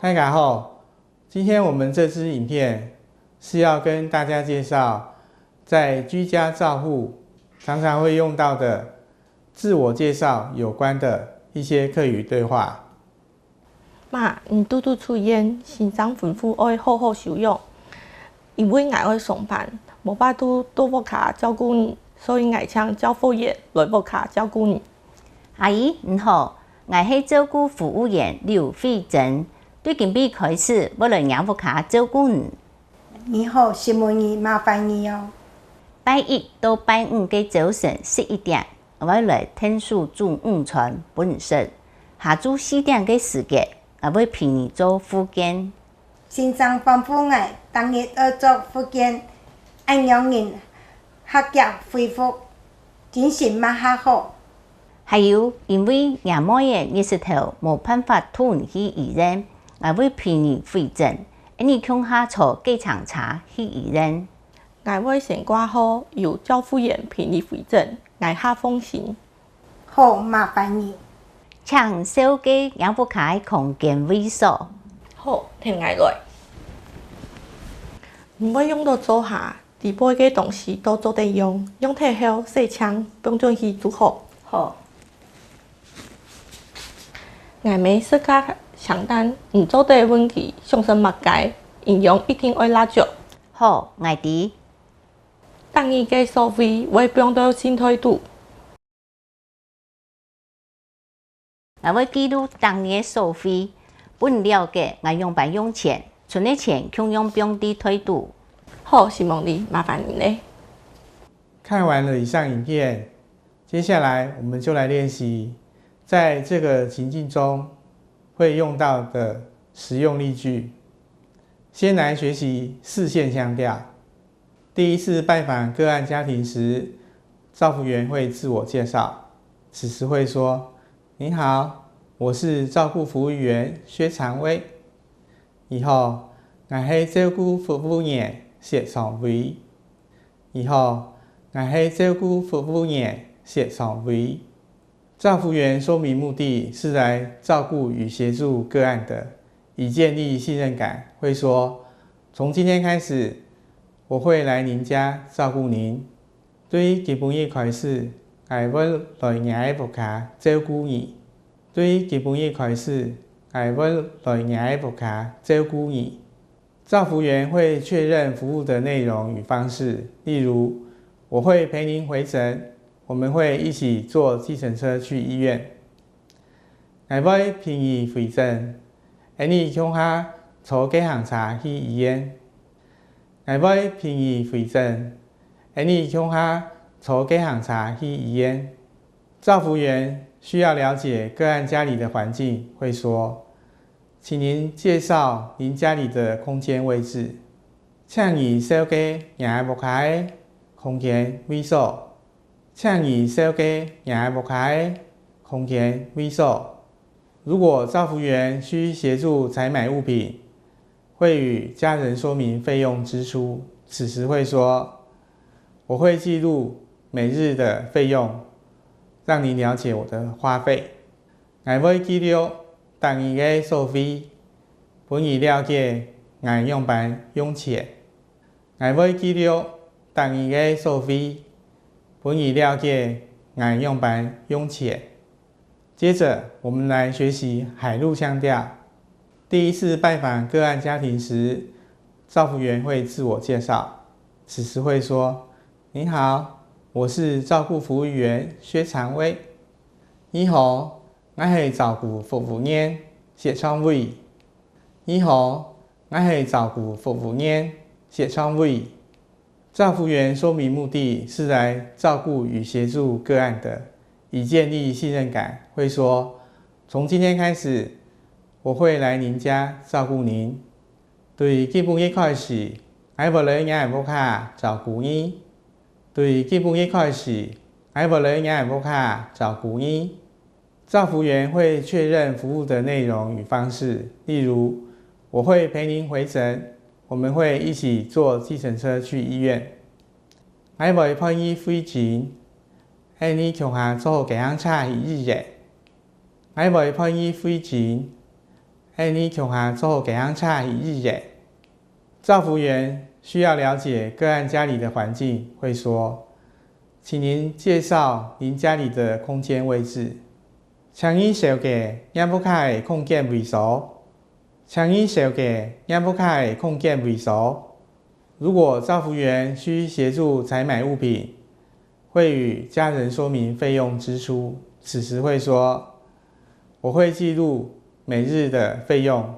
大家好，今天我们这支影片是要跟大家介绍，在居家照护常常会用到的自我介绍有关的一些客语对话。妈，拄拄出院，心脏吩咐我好好休养，因为我要上班，无法度到屋卡照顾你，所以我请照护员来屋卡照顾你。阿姨你好，我是照顾服务员刘慧珍，对今日开始我来让屋卡照顾你。你好，谢妹儿，麻烦你哦。拜一到拜五嘅早晨11點，我要來聽書做午餐本身。下晝4點嘅時間，我會陪你做復健。心臟吩咐我當日要做復健，按讓人合格恢復，精神嘛較好。還有，因為爺妹嘅20頭冇辦法拖去醫院，我會陪你回診。你向下坐計程車去醫院。我會先掛號，由照護員陪你回診，我下放心。好，麻煩你。請小姐讓屋卡嘅空間位所。好，聽我來。唔會用到做下，地杯嘅東西都做得用，用體後洗槍，並進去煮好。好。我沒設計搶單，唔做對問題，上身物解，營養一定愛辣椒。好，我知。當你嘅收費，我不用到新態度。我會記錄當年收費，本了解我用白用錢，存的錢卻用不用的態度。好，希望你麻煩你嘞。看完了以上影片，接下來我們就來練習在這個情境中會用到的實用例句。先來學習4線腔調。第一次拜訪個案家庭時，照服員會自我介紹，此時會說：你好，我是照顧服務員薛長威。以後，我係照顧服務員薛長威。以後，我係照顧服務員薛長威。照服員說明目的是來照顧與協助個案的，以建立信任感，會說：從今天開始，我會來您家照顧您。對於基本嘅開始，我會來您嘅屋卡照顧你。對於基本嘅開始，我會來您嘅屋卡照顧你。照服員會確認服務的內容與方式，例如，我會陪您回診，我們會一起坐計程車去醫院。我會陪你回診，你向下坐計程車去醫院。我會陪你回診，你向下坐計程車去醫院。照服員需要了解個案家裡的環境，會說：請您介紹您家裡的空間位置。請你小姐讓屋卡的空間位所。請你小姐讓屋卡的空間位所。如果照服員需協助採買物品，會與家人說明費用支出，此時會說：我會記錄每日的費用，讓您了解我的花費。我會記錄當日的收費，本已了解我用班用錢。我會記錄當日的收費，本已了解我用班用錢。接着，我們來學習海陸腔調。第一次拜訪個案家庭時，照服員會自我介紹，此時會說：你好，我是照顧服務員薛長威。你好，我係照顧服務員薛長威。你好，我係照顧服務員薛長威。照服員說明目的是來照顧與協助個案的，以建立信任感，會說：從今天開始，我會來您家照顧您。對於基本嘅開始，我會來您屋卡照顧你。對於基本嘅開始，我會來您屋卡照顧你。照服員會確認服務的內容與方式，例如，我會陪您回診，我們會一起坐計程車去醫院。我會陪你回診，你向下坐計程車去醫院。我會陪你回診。你穷行之后给他差一日耶。照服员需要了解个案家里的环境，会说：请您介绍您家里的空间位置。请您小姐也不开空间位所。请您小姐也不开空间位所。如果照服员需协助采买物品，会与家人说明费用支出。此时会说：我会记录每日的费用，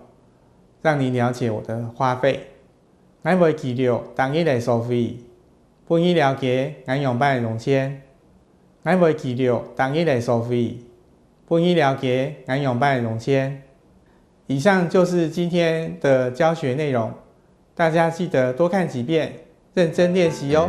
让您了解我的花费。我会记录当日的收费，本日了解我用办的用钱。我会记录当日的收费，本日了解我用办的用钱。以上就是今天的教学内容，大家记得多看几遍，认真练习哦。